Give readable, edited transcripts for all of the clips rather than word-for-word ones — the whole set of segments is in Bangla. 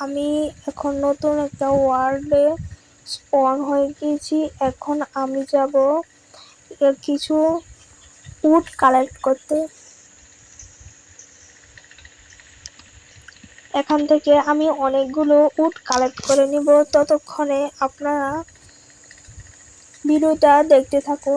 আমি এখন নতুন একটা ওয়ার্ল্ডে স্পন হয়ে গিয়েছি। এখন আমি যাব কিছু উড কালেক্ট করতে। এখান থেকে আমি অনেকগুলো উড কালেক্ট করে নিব। ততক্ষণে আপনারা ভিডিওটা দেখতে থাকুন।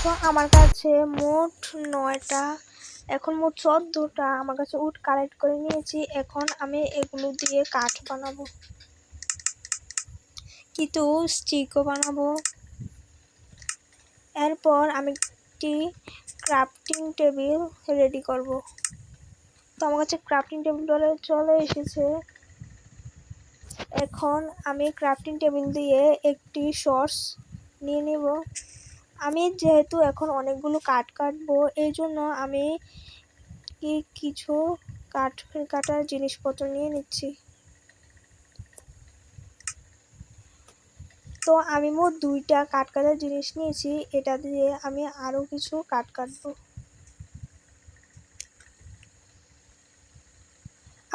তো আমার কাছে মোট 9টা, এখন মোট 14টা আমার কাছে উড কালেক্ট করে নিয়েছি। এখন আমি এগুলো দিয়ে কাঠ বানাবো, কিন্তু স্টিকও বানাবো। এরপর আমি একটি ক্রাফটিং টেবিল রেডি করব। তো আমার কাছে ক্রাফটিং টেবিল চলে এসেছে। এখন আমি ক্রাফটিং টেবিল দিয়ে একটি সস নিয়ে নেব। আমি যেহেতু এখন অনেকগুলো কাঠ কাটবো, এই জন্য আমি কিছু কাটার জিনিসপত্র নিয়ে নিচ্ছি। তো আমি মোট 2টা কাঠ কাটার জিনিস নিয়েছি। এটা দিয়ে আমি আরো কিছু কাঠ কাটবো।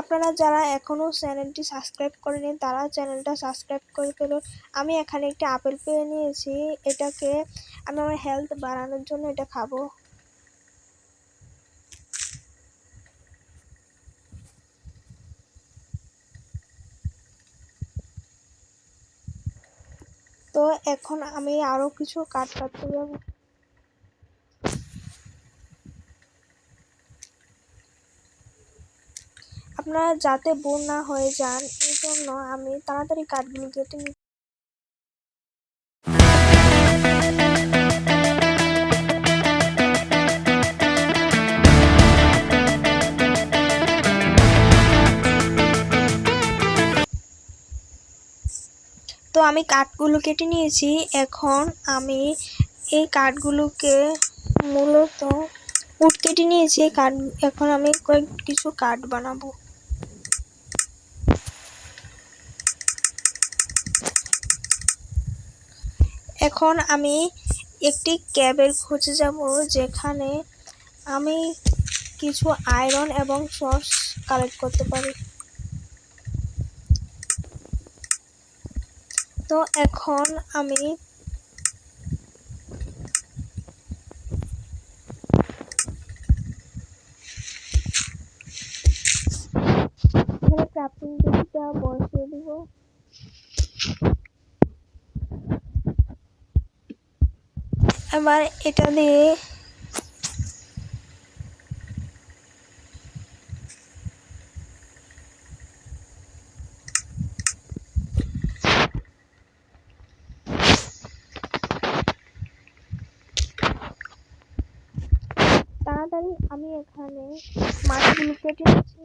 আপনারা যারা এখনো চ্যানেলটি সাবস্ক্রাইব করেনি তারা চ্যানেলটা সাবস্ক্রাইব করে ফেলুন। আমি এখানে একটি আপেল পেয়ে নিয়েছি। এটাকে আমি আমার হেলথ বাড়ানোর জন্য এটা খাবো। তো এখন আমি আরো কিছু কাঠ কাটতে যাব। আপনারা যাতে বোর না হয়ে যান, এই জন্য আমি তাড়াতাড়ি কাঠগুলো কেটে নিই। তো আমি কাঠগুলো কেটে নিয়েছি। এখন আমি এই কাঠগুলোকে মূলত উড কেটে নিয়েছি কাঠ। এখন আমি কিছু কাঠ বানাবো। এখন আমি একটি ক্যাবের খোঁজে যাব, যেখানে আমি কিছু আয়রন এবং সস কালেক্ট করতে পারি। তো এখন আমি ক্রাফটিং টেবিলটা বসিয়ে দিব। এবার এটা দিয়ে তাড়াতাড়ি আমি এখানে মাছগুলো কেটে নিচ্ছি।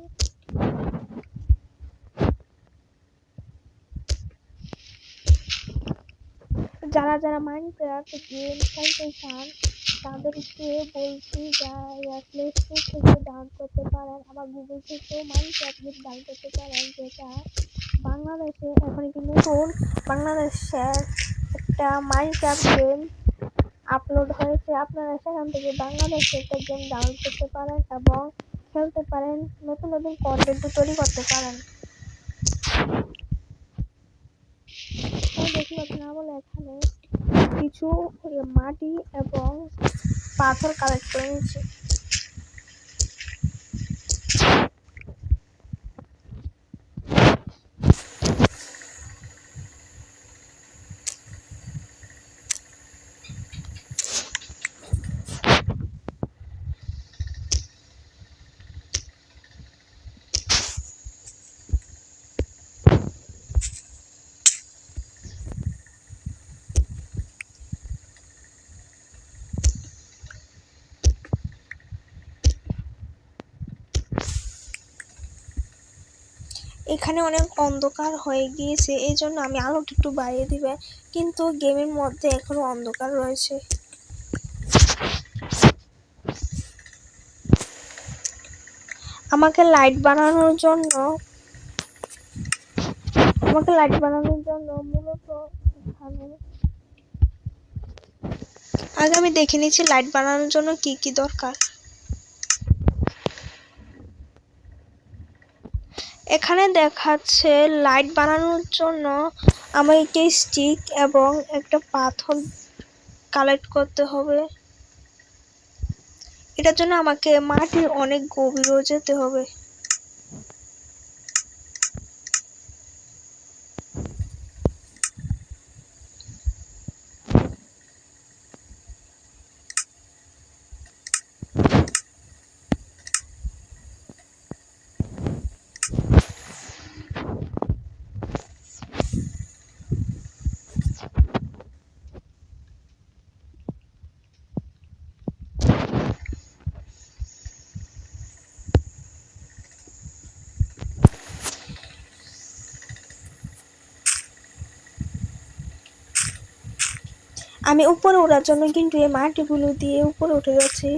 যারা যারা মাইনক্রাফট গেম খেলতে চান তাদেরকে বলছি প্লে স্টোর থেকে ডাউনলোড করতে পারেন, আবার গুগল থেকেও মাইনক্রাফট গেম ডাউনলোড করতে পারেন। যেটা বাংলাদেশে এখন একটি নতুন বাংলাদেশের একটা মাইনক্রাফট গেম আপলোড হয়েছে। আপনারা সেখান থেকে বাংলাদেশে একটা গেম ডাউনলোড করতে পারেন এবং খেলতে পারেন, নতুন নতুন কন্টেন্ট তৈরি করতে পারেন। দেখুন আপনারা বলে এখানে কিছু মাটি এবং পাথর কালেক্ট করে নিচ্ছি। এখানে অনেক অন্ধকার হয়ে গিয়েছে, এই জন্য আমি আলোটা একটু বাড়িয়ে দিবে, কিন্তু গেমের মধ্যে এখনো অন্ধকার রয়েছে। আমাকে লাইট বানানোর জন্য মূলত এখানে আগে আমি দেখে নিচ্ছি লাইট বানানোর জন্য কি কি দরকার। এখানে দেখাচ্ছে লাইট বানানোর জন্য আমাকে স্টিক এবং একটা পাথর কালেক্ট করতে হবে। এটার জন্য আমাকে মাটির অনেক গভীরে যেতে হবে। আমি উপরে ওঠার জন্য কিন্তু এই মাটিগুলো দিয়ে উপরে উঠে যাচ্ছি।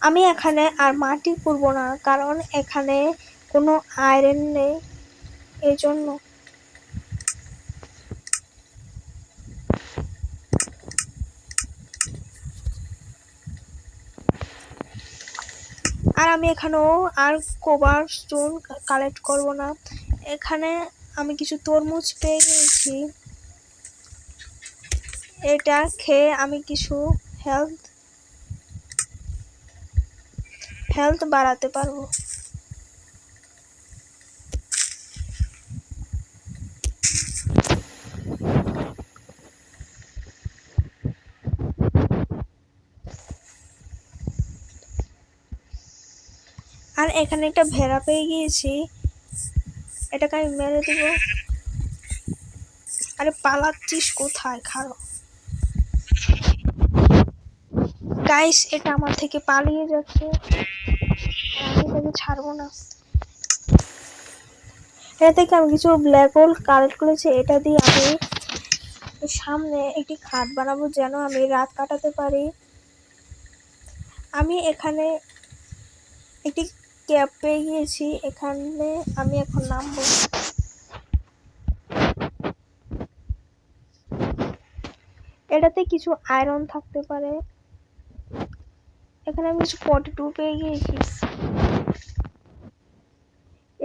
আমি এখানে আর মাটি করব না, কারণ এখানে কোনো আয়রন নেই, এই জন্য। আর আমি এখানেও আর কোবার স্টোন কালেক্ট করব না। এখানে আমি কিছু তরমুজ পেয়ে গিয়েছি, এটা খেয়ে আমি কিছু হেলথ বাড়াতে পারবো। আর এখানে একটা ভেড়া পেয়ে গিয়েছি, এটাকে আমি মেরে দেব। আরে পালাচ্ছিস কোথায়, খাড়ো। গাইস, এটা আমার থেকে পালিয়ে যাচ্ছে, আমি এটাকে ছাড়বো না। এটা থেকে আমি কিছু ব্ল্যাক হোল কালেক্ট করেছি, এটা দিয়ে আমি সামনে একটি খাট বানাবো যেন আমি রাত কাটাতে পারি। আমি এখানে একটি ক্যাপ পেয়ে গিয়েছি, এখানে আমি এখন নামবো। এটাতে কিছু আয়রন থাকতে পারে। এখানে আমি কিছু পটেটো পেয়ে গিয়েছি,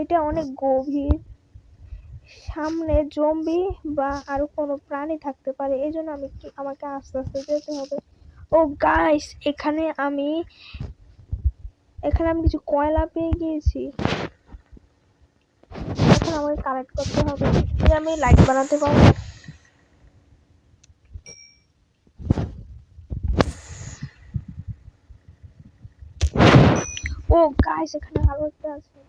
এটা অনেক গভীর, সামনে জম্বি বা আরো কোনো প্রাণী থাকতে পারে, এই জন্য আমাকে আস্তে আস্তে যেতে হবে। ও গাইস, এখানে আমি কিছু কয়লা পেয়ে গিয়েছি, এখন আমাকে কালেক্ট করতে হবে, যে আমি লাইট বানাতে পারবো। ও গাইস, এখানে আরো একটা আছে,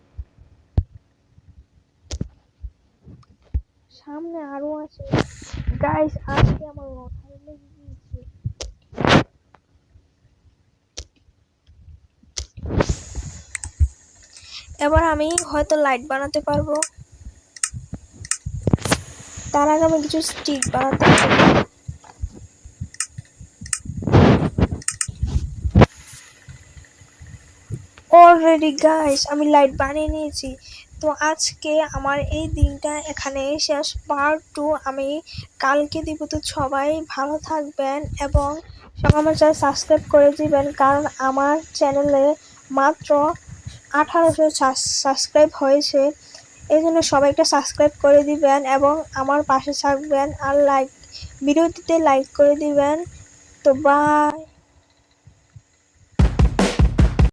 সামনে আরো আছে। গাইস, আজকে আমার মাথায় লেগে গিয়েছে। এবার আমি হয়তো লাইট বানাতে পারবো, তার আগে আমি কিছু স্টিক বানাতে হবে। অলরেডি গাইস, আমি লাইট বানিয়ে নিয়েছি। তো আজকে আমার এই দিনটা এখানে শেষ। পার্ট 2 আমি কালকে দিব। তো সবাই ভালো থাকবেন এবং সবাই আমার চ্যানেল সাবস্ক্রাইব করে দিবেন, কারণ আমার চ্যানেলে মাত্র 1800 সাবস্ক্রাইব হয়েছে, এই জন্য সবাই একটা সাবস্ক্রাইব করে দিবেন এবং আমার পাশে থাকবেন। আর ভিডিওটিতে লাইক করে দিবেন। তো বাই।